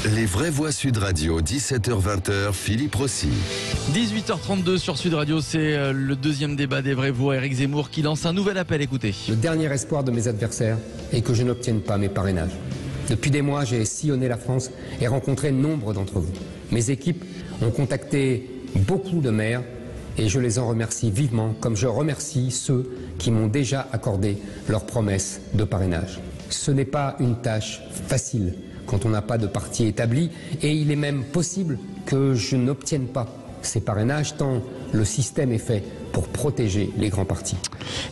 Les vraies voix Sud Radio, 17h-20h, Philippe Rossi. 18h32 sur Sud Radio, c'est le deuxième débat des vraies voix. Éric Zemmour qui lance un nouvel appel, écoutez. Le dernier espoir de mes adversaires est que je n'obtienne pas mes parrainages. Depuis des mois, j'ai sillonné la France et rencontré nombre d'entre vous. Mes équipes ont contacté beaucoup de maires et je les en remercie vivement, comme je remercie ceux qui m'ont déjà accordé leurs promesses de parrainage. Ce n'est pas une tâche facile quand on n'a pas de parti établi, et il est même possible que je n'obtienne pas ces parrainages tant le système est fait pour protéger les grands partis.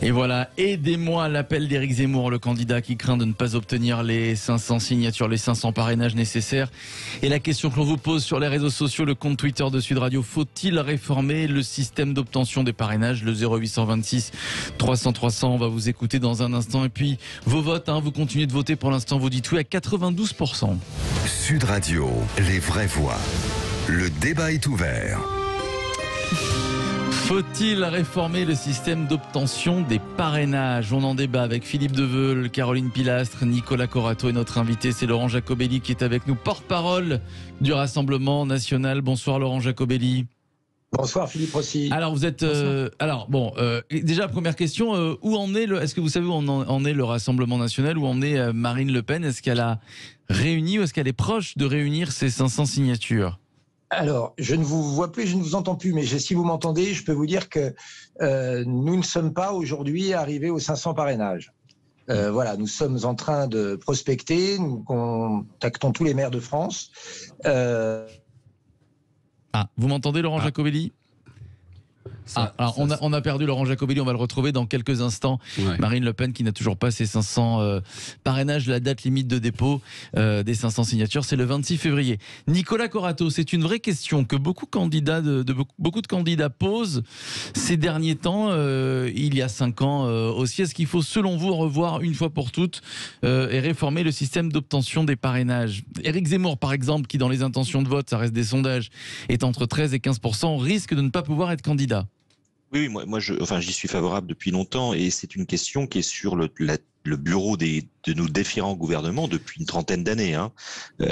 Et voilà, aidez-moi à l'appel d'Éric Zemmour, le candidat qui craint de ne pas obtenir les 500 signatures, les 500 parrainages nécessaires. Et la question que l'on vous pose sur les réseaux sociaux, le compte Twitter de Sud Radio, faut-il réformer le système d'obtention des parrainages, le 0826 300 300, on va vous écouter dans un instant. Et puis vos votes, vous continuez de voter pour l'instant, vous dites oui à 92%. Sud Radio, les vraies voix. Le débat est ouvert. Faut-il réformer le système d'obtention des parrainages? On en débat avec Philippe Deveul, Caroline Pilastre, Nicolas Corato et notre invité, c'est Laurent Jacobelli qui est avec nous, porte-parole du Rassemblement national. Bonsoir Laurent Jacobelli. Bonsoir Philippe Rossi. Alors vous êtes déjà première question, où en est est-ce que vous savez où en est le Rassemblement national, où en est Marine Le Pen? Est-ce qu'elle a réuni ou est-ce qu'elle est proche de réunir ces 500 signatures? Alors, je ne vous vois plus, je ne vous entends plus, mais si vous m'entendez, je peux vous dire que nous ne sommes pas aujourd'hui arrivés aux 500 parrainages. Voilà, nous sommes en train de prospecter, nous contactons tous les maires de France. Vous m'entendez Laurent Jacobelli? On a perdu Laurent Jacobelli, on va le retrouver dans quelques instants. Ouais. Marine Le Pen qui n'a toujours pas ses 500 parrainages, la date limite de dépôt des 500 signatures, c'est le 26 février. Nicolas Corato, c'est une vraie question que beaucoup de candidats posent ces derniers temps, il y a 5 ans aussi. Est-ce qu'il faut selon vous revoir une fois pour toutes et réformer le système d'obtention des parrainages? Éric Zemmour par exemple, qui dans les intentions de vote, ça reste des sondages, est entre 13 et 15%, risque de ne pas pouvoir être candidat. Oui, moi j'y suis favorable depuis longtemps et c'est une question qui est sur le bureau de nos différents gouvernements depuis une trentaine d'années.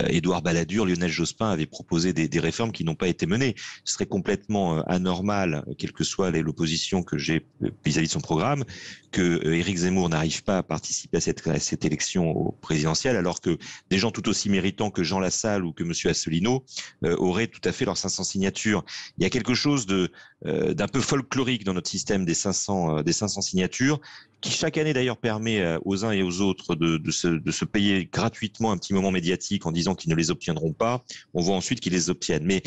Édouard Balladur, Lionel Jospin avaient proposé des réformes qui n'ont pas été menées. Ce serait complètement anormal, quelle que soit l'opposition que j'ai vis-à-vis de son programme, que Éric Zemmour n'arrive pas à participer à cette élection présidentielle, alors que des gens tout aussi méritants que Jean Lassalle ou que M. Asselineau auraient tout à fait leurs 500 signatures. Il y a quelque chose d'un peu folklorique dans notre système des 500 signatures, qui chaque année d'ailleurs permet aux uns et aux autres de se payer gratuitement un petit moment médiatique en disant qu'ils ne les obtiendront pas. On voit ensuite qu'ils les obtiennent. Mais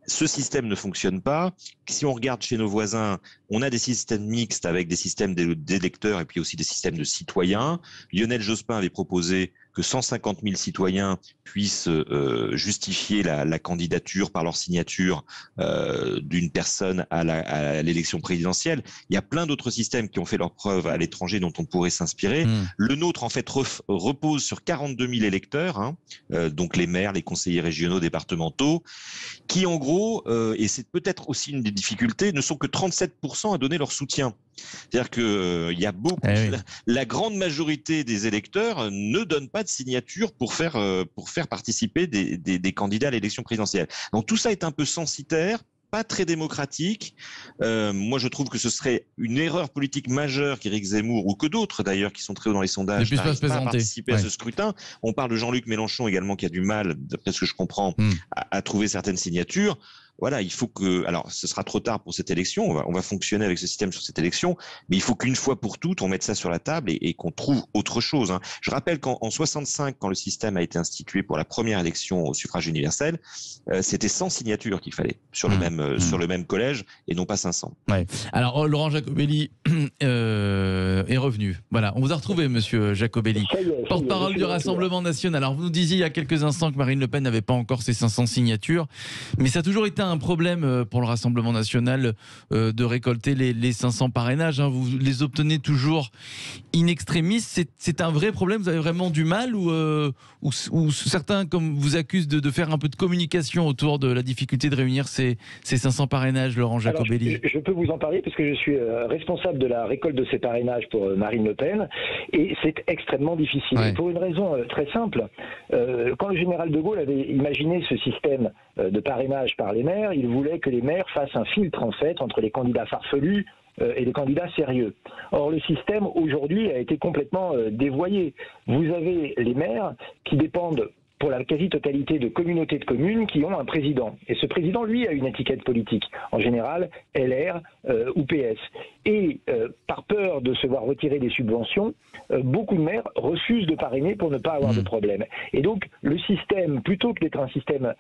ce système ne fonctionne pas. Si on regarde chez nos voisins, on a des systèmes mixtes avec des systèmes d'électeurs et puis aussi des systèmes de citoyens. Lionel Jospin avait proposé que 150 000 citoyens puissent justifier la candidature par leur signature d'une personne à l'élection présidentielle. Il y a plein d'autres systèmes qui ont fait leurs preuves à l'étranger dont on pourrait s'inspirer. Le nôtre, en fait, repose sur 42 000 électeurs, donc les maires, les conseillers régionaux, départementaux, qui en gros, et c'est peut-être aussi une des difficultés, ne sont que 37% à donner leur soutien. C'est-à-dire que il y a beaucoup, la grande majorité des électeurs ne donnent pas de signature pour faire participer des candidats à l'élection présidentielle. Donc tout ça est un peu censitaire, pas très démocratique. Moi, je trouve que ce serait une erreur politique majeure qu'Éric Zemmour, ou que d'autres d'ailleurs, qui sont très hauts dans les sondages, n'arrivent pas à participer à ce scrutin. On parle de Jean-Luc Mélenchon également, qui a du mal, d'après ce que je comprends, à trouver certaines signatures. Voilà, il faut que, alors ce sera trop tard pour cette élection, on va fonctionner avec ce système sur cette élection, mais il faut qu'une fois pour toutes, on mette ça sur la table et qu'on trouve autre chose. Je rappelle qu'en 65, quand le système a été institué pour la première élection au suffrage universel, c'était 100 signatures qu'il fallait sur le même collège et non pas 500. Ouais. Alors Laurent Jacobelli est revenu. Voilà, on vous a retrouvé, Monsieur Jacobelli, porte-parole du Rassemblement national. Alors vous nous disiez il y a quelques instants que Marine Le Pen n'avait pas encore ses 500 signatures, mais ça a toujours été un problème pour le Rassemblement national de récolter les 500 parrainages, hein. Vous les obtenez toujours in extremis. C'est un vrai problème. Vous avez vraiment du mal ou certains comme vous accusent de faire un peu de communication autour de la difficulté de réunir ces 500 parrainages, Laurent Jacobelli? Alors, je peux vous en parler parce que je suis responsable de la récolte de ces parrainages pour Marine Le Pen et c'est extrêmement difficile. Ouais. Pour une raison très simple. Quand le général de Gaulle avait imaginé ce système de parrainage par les maires, il voulait que les maires fassent un filtre en fait entre les candidats farfelus et les candidats sérieux. Or, le système aujourd'hui a été complètement dévoyé. Vous avez les maires qui dépendent pour la quasi-totalité de communautés de communes qui ont un président. Et ce président, lui, a une étiquette politique. En général, LR ou PS. Et par peur de se voir retirer des subventions, beaucoup de maires refusent de parrainer pour ne pas avoir de problème. Et donc, le système, plutôt que d'être un système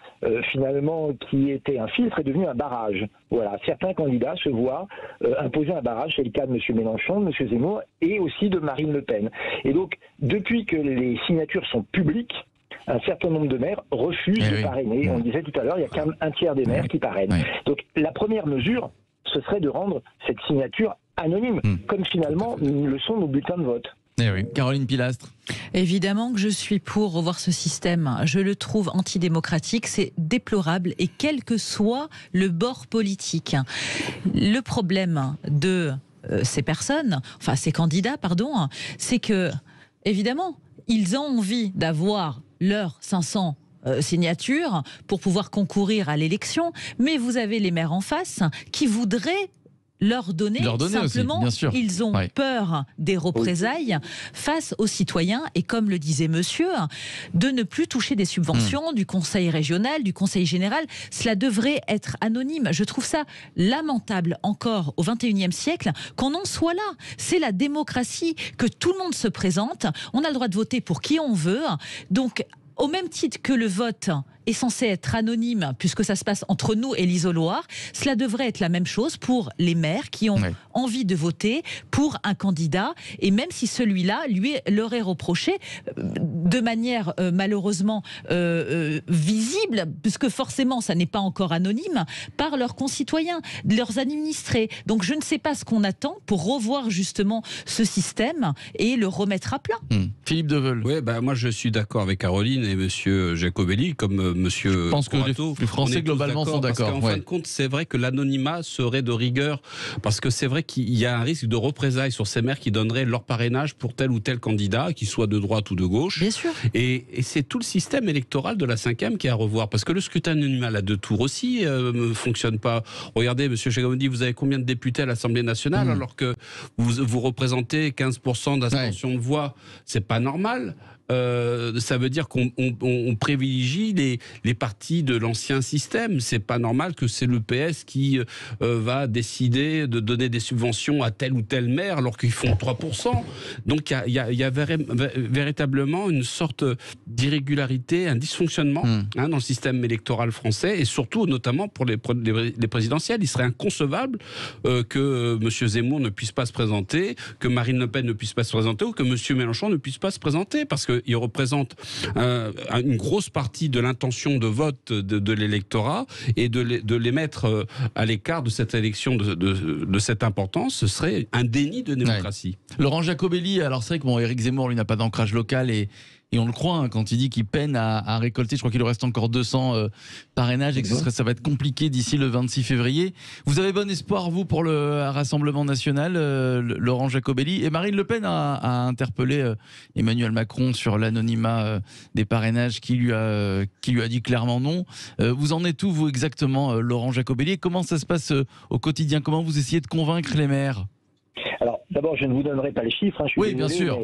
finalement qui était un filtre, est devenu un barrage. Voilà, certains candidats se voient imposer un barrage. C'est le cas de M. Mélenchon, de M. Zemmour et aussi de Marine Le Pen. Et donc, depuis que les signatures sont publiques, un certain nombre de maires refusent de parrainer. On le disait tout à l'heure, il y a quand même un tiers des maires qui parrainent. Donc la première mesure, ce serait de rendre cette signature anonyme, comme finalement le sont nos bulletins de vote. Caroline Pilastre. Évidemment que je suis pour revoir ce système. Je le trouve antidémocratique, c'est déplorable et quel que soit le bord politique. Le problème de ces personnes, enfin ces candidats, pardon, c'est que, évidemment, ils ont envie d'avoir leurs 500 signatures pour pouvoir concourir à l'élection, mais vous avez les maires en face qui voudraient leur donner simplement, aussi, bien sûr. Ils ont peur des représailles face aux citoyens et comme le disait monsieur, de ne plus toucher des subventions du conseil régional, du conseil général. Cela devrait être anonyme. Je trouve ça lamentable encore au XXIe siècle qu'on en soit là. C'est la démocratie, que tout le monde se présente. On a le droit de voter pour qui on veut. Donc, au même titre que le vote est censé être anonyme, puisque ça se passe entre nous et l'isoloir, cela devrait être la même chose pour les maires qui ont envie de voter pour un candidat, et même si celui-là lui leur est reproché de manière malheureusement visible, puisque forcément ça n'est pas encore anonyme, par leurs concitoyens, leurs administrés. Donc je ne sais pas ce qu'on attend pour revoir justement ce système et le remettre à plat. Philippe Deveul. Oui, moi je suis d'accord avec Caroline et monsieur Jacobelli, comme monsieur Je pense Corato, que les Français globalement sont d'accord. En fin de compte, c'est vrai que l'anonymat serait de rigueur, parce que c'est vrai qu'il y a un risque de représailles sur ces maires qui donneraient leur parrainage pour tel ou tel candidat, qu'il soit de droite ou de gauche. Bien sûr. Et c'est tout le système électoral de la 5e qui est à revoir, parce que le scrutin anonymal à 2 tours aussi ne fonctionne pas. Regardez, monsieur Jacobelli, vous avez combien de députés à l'Assemblée nationale alors que vous représentez 15% d'abstention de voix? C'est pas normal. Ça veut dire qu'on privilégie les partis de l'ancien système. C'est pas normal que c'est le PS qui va décider de donner des subventions à tel ou tel maire alors qu'ils font 3%. Donc il y a véritablement une sorte d'irrégularité, un dysfonctionnement dans le système électoral français, et surtout notamment pour les présidentielles. Il serait inconcevable que M. Zemmour ne puisse pas se présenter, que Marine Le Pen ne puisse pas se présenter, ou que M. Mélenchon ne puisse pas se présenter, parce qu'il représente une grosse partie de l'intention de vote de l'électorat, et de les mettre à l'écart de cette élection de cette importance, ce serait un déni de démocratie. Laurent Jacobelli, alors c'est vrai que Éric Zemmour, lui, n'a pas d'ancrage local et on le croit quand il dit qu'il peine à récolter. Je crois qu'il lui reste encore 200 parrainages et que ça va être compliqué d'ici le 26 février. Vous avez bon espoir, vous, pour le Rassemblement national, Laurent Jacobelli? Et Marine Le Pen a interpellé Emmanuel Macron sur l'anonymat des parrainages, qui lui a dit clairement non. Vous en êtes où, vous, exactement, Laurent Jacobelli? Et comment ça se passe au quotidien? Comment vous essayez de convaincre les maires? Alors, d'abord, je ne vous donnerai pas les chiffres. Je suis désolé, bien sûr.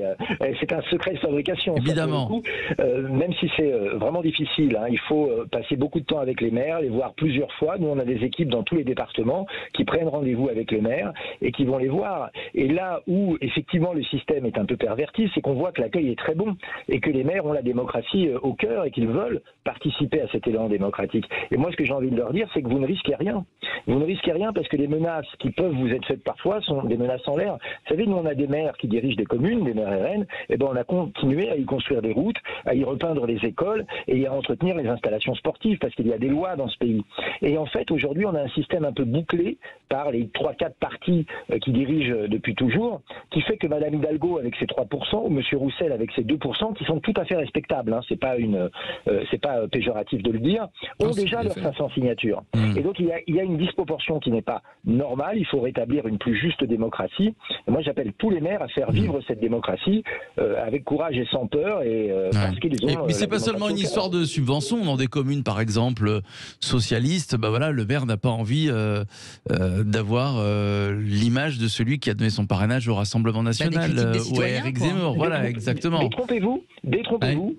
C'est un secret de fabrication. Évidemment. Même si c'est vraiment difficile, il faut passer beaucoup de temps avec les maires, les voir plusieurs fois. Nous, on a des équipes dans tous les départements qui prennent rendez-vous avec les maires et qui vont les voir. Et là où, effectivement, le système est un peu perverti, c'est qu'on voit que l'accueil est très bon et que les maires ont la démocratie au cœur et qu'ils veulent participer à cet élan démocratique. Et moi, ce que j'ai envie de leur dire, c'est que vous ne risquez rien. Vous ne risquez rien parce que les menaces qui peuvent vous être faites parfois sont des menaces en l'air. Vous savez, nous on a des maires qui dirigent des communes, des maires RN, et ben on a continué à y construire des routes, à y repeindre les écoles et à entretenir les installations sportives, parce qu'il y a des lois dans ce pays. Et en fait, aujourd'hui, on a un système un peu bouclé par les 3-4 partis qui dirigent depuis toujours, qui fait que Madame Hidalgo avec ses 3%, ou Monsieur Roussel avec ses 2%, qui sont tout à fait respectables, hein, c'est pas péjoratif de le dire, ont déjà leurs 500 signatures. Et donc il y a une disproportion qui n'est pas normale, il faut rétablir une plus juste démocratie. Et moi j'appelle tous les maires à faire vivre cette démocratie avec courage et sans peur, et parce qu'ils ont... Mais c'est pas seulement une histoire de subvention. Dans des communes, par exemple, socialistes, bah voilà, le maire n'a pas envie d'avoir l'image de celui qui a donné son parrainage au Rassemblement National ou à Éric Zemmour. Voilà, exactement. Détrompez-vous,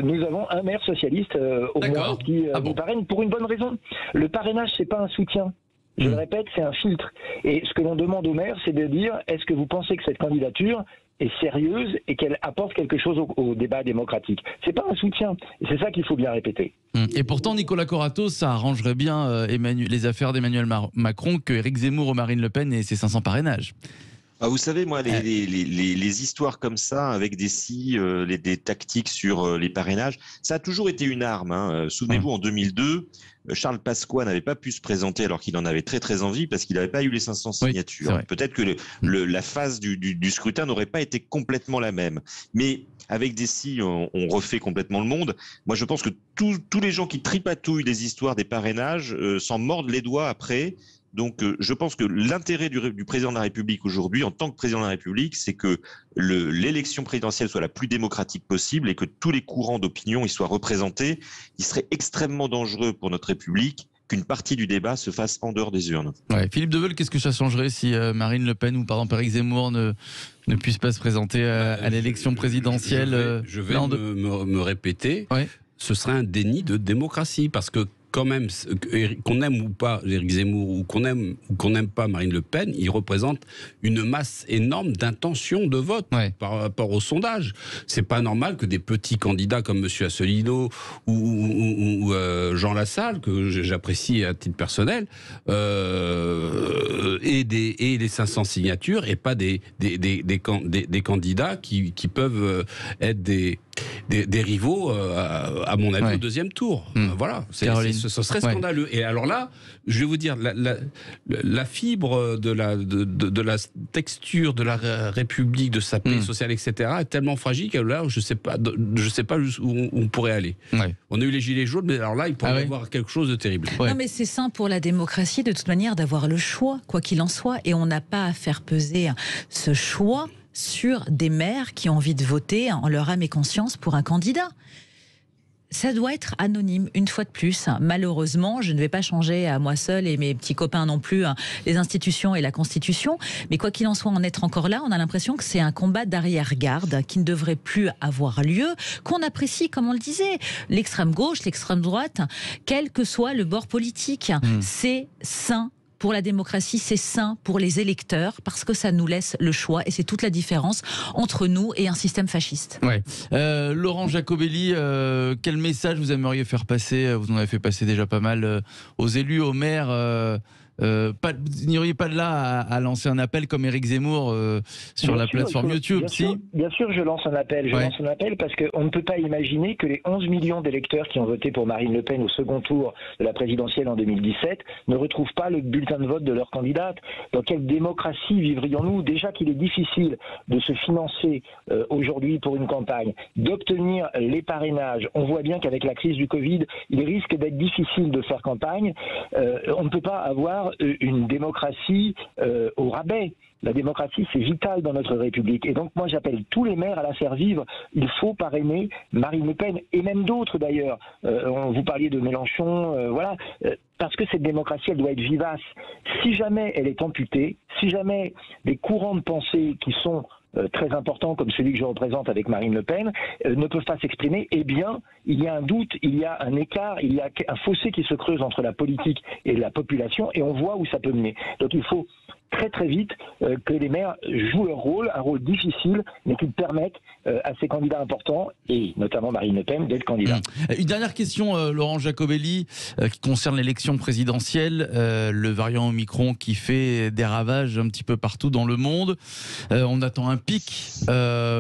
nous avons un maire socialiste au moins qui nous parraine pour une bonne raison. Le parrainage, c'est pas un soutien. Je le répète, c'est un filtre. Et ce que l'on demande au maire, c'est de dire, est-ce que vous pensez que cette candidature est sérieuse et qu'elle apporte quelque chose au débat démocratique? C'est pas un soutien. Et c'est ça qu'il faut bien répéter. Et pourtant, Nicolas Corato, ça arrangerait bien les affaires d'Emmanuel Macron que Éric Zemmour ou Marine Le Pen et ses 500 parrainages. Ah, vous savez, moi, les histoires comme ça, avec des tactiques sur les parrainages, ça a toujours été une arme. Hein. Souvenez-vous, en 2002, Charles Pasqua n'avait pas pu se présenter alors qu'il en avait très très envie parce qu'il n'avait pas eu les 500 signatures. Oui, peut-être que la phase du scrutin n'aurait pas été complètement la même. Mais avec des si, on refait complètement le monde. Moi, je pense que tous les gens qui tripatouillent les histoires des parrainages s'en mordent les doigts après. Donc, je pense que l'intérêt du président de la République aujourd'hui, en tant que président de la République, c'est que l'élection présidentielle soit la plus démocratique possible et que tous les courants d'opinion y soient représentés. Il serait extrêmement dangereux pour notre République qu'une partie du débat se fasse en dehors des urnes. Ouais. Philippe Deveul, qu'est-ce que ça changerait si Marine Le Pen ou par exemple Éric Zemmour ne puissent pas se présenter à l'élection présidentielle? Je vais me répéter. Ouais. Ce serait un déni de démocratie parce que quand même, qu'on aime ou pas Éric Zemmour ou qu'on aime ou qu'on n'aime pas Marine Le Pen, il représente une masse énorme d'intentions de vote par rapport au sondage. C'est pas normal que des petits candidats comme Monsieur Asselineau ou Jean Lassalle, que j'apprécie à titre personnel, et les 500 signatures et pas des candidats qui peuvent être des rivaux, à mon avis, au deuxième tour. Voilà, ce serait scandaleux. Et alors là, je vais vous dire, la fibre de la texture de la République, de sa paix sociale, etc., est tellement fragile que là, je sais pas où on pourrait aller. Ouais. On a eu les gilets jaunes, mais alors là, il pourrait y avoir quelque chose de terrible. Ouais. Non, mais c'est sain pour la démocratie, de toute manière, d'avoir le choix, quoi qu'il en soit, et on n'a pas à faire peser ce choix sur des maires qui ont envie de voter en leur âme et conscience pour un candidat. Ça doit être anonyme, une fois de plus. Malheureusement, je ne vais pas changer à moi seule et mes petits copains non plus les institutions et la Constitution. Mais quoi qu'il en soit, en être encore là, on a l'impression que c'est un combat d'arrière-garde qui ne devrait plus avoir lieu, qu'on apprécie, comme on le disait, l'extrême gauche, l'extrême droite, quel que soit le bord politique. C'est sain. Pour la démocratie, c'est sain pour les électeurs parce que ça nous laisse le choix et c'est toute la différence entre nous et un système fasciste. Ouais. Laurent Jacobelli, quel message vous aimeriez faire passer? Vous en avez fait passer déjà pas mal aux élus, aux maires. Vous n'iriez pas de là à lancer un appel comme Éric Zemmour sur la plateforme YouTube? Bien sûr, je lance un appel. Je lance un appel parce qu'on ne peut pas imaginer que les 11 millions d'électeurs qui ont voté pour Marine Le Pen au second tour de la présidentielle en 2017 ne retrouvent pas le bulletin de vote de leur candidate. Dans quelle démocratie vivrions-nous? Déjà qu'il est difficile de se financer aujourd'hui pour une campagne, d'obtenir les parrainages. On voit bien qu'avec la crise du Covid, il risque d'être difficile de faire campagne. On ne peut pas avoir une démocratie au rabais. La démocratie, c'est vital dans notre République. Et donc, moi, j'appelle tous les maires à la faire vivre. Il faut parrainer Marine Le Pen, et même d'autres, d'ailleurs. Vous parliez de Mélenchon, voilà. Parce que cette démocratie, elle doit être vivace. Si jamais elle est amputée, si jamais les courants de pensée qui sont très importants, comme celui que je représente avec Marine Le Pen, ne peuvent pas s'exprimer, eh bien, il y a un doute, il y a un écart, il y a un fossé qui se creuse entre la politique et la population, et on voit où ça peut mener. Donc il faut très très vite que les maires jouent leur rôle, un rôle difficile, mais qui permettent à ces candidats importants, et notamment Marine Le Pen, d'être candidat. Une dernière question, Laurent Jacobelli, qui concerne l'élection présidentielle, le variant Omicron qui fait des ravages un petit peu partout dans le monde. On attend un pic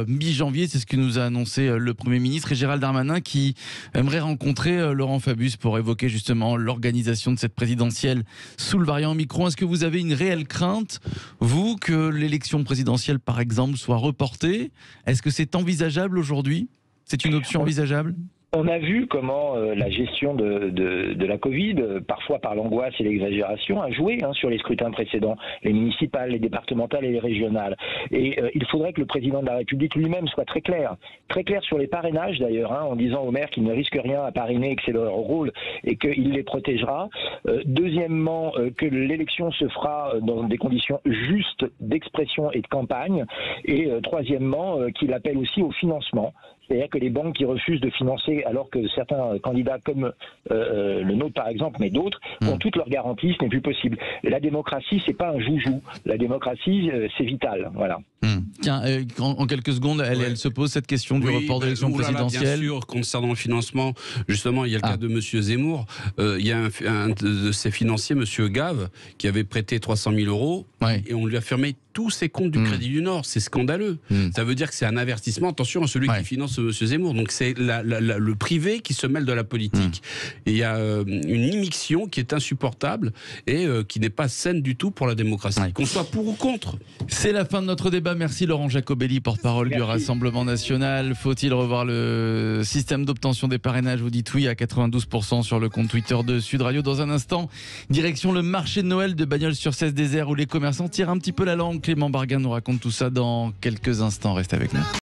mi-janvier, c'est ce que nous a annoncé le Premier ministre, et Gérald Darmanin qui aimerait rencontrer Laurent Fabius pour évoquer justement l'organisation de cette présidentielle sous le variant Omicron. Est-ce que vous avez une réelle crainte, vous, que l'élection présidentielle, par exemple, soit reportée? Est-ce que c'est envisageable aujourd'hui? C'est une option envisageable? On a vu comment la gestion de la Covid, parfois par l'angoisse et l'exagération, a joué sur les scrutins précédents, les municipales, les départementales et les régionales. Et il faudrait que le président de la République lui-même soit très clair sur les parrainages d'ailleurs, en disant aux maires qu'ils ne risquent rien à parrainer, que c'est leur rôle et qu'il les protégera. Deuxièmement, que l'élection se fera dans des conditions justes d'expression et de campagne. Et troisièmement, qu'il appelle aussi au financement. C'est-à-dire que les banques qui refusent de financer, alors que certains candidats comme le nôtre par exemple, mais d'autres, ont toutes leurs garanties, ce n'est plus possible. La démocratie, c'est pas un joujou. La démocratie, c'est vital. Voilà. Tiens, en quelques secondes, elle se pose cette question du report de l'élection présidentielle. Bien sûr, concernant le financement, justement, il y a le cas de M. Zemmour. Il y a un de ses financiers, M. Gave, qui avait prêté 300 000 euros et on lui a fermé tous ses comptes du Crédit du Nord. C'est scandaleux. Ça veut dire que c'est un avertissement. Attention à celui qui finance M. Zemmour. Donc c'est le privé qui se mêle de la politique. Et il y a une immixtion qui est insupportable et qui n'est pas saine du tout pour la démocratie. Qu'on soit pour ou contre. C'est la fin de notre débat. Merci Laurent Jacobelli, porte-parole du Rassemblement National. Faut-il revoir le système d'obtention des parrainages? Vous dites oui à 92% sur le compte Twitter de Sud Radio. Dans un instant, direction le marché de Noël de Bagnols-sur-Cèze-Désert où les commerçants tirent un petit peu la langue. Clément Barguin nous raconte tout ça dans quelques instants. Restez avec nous.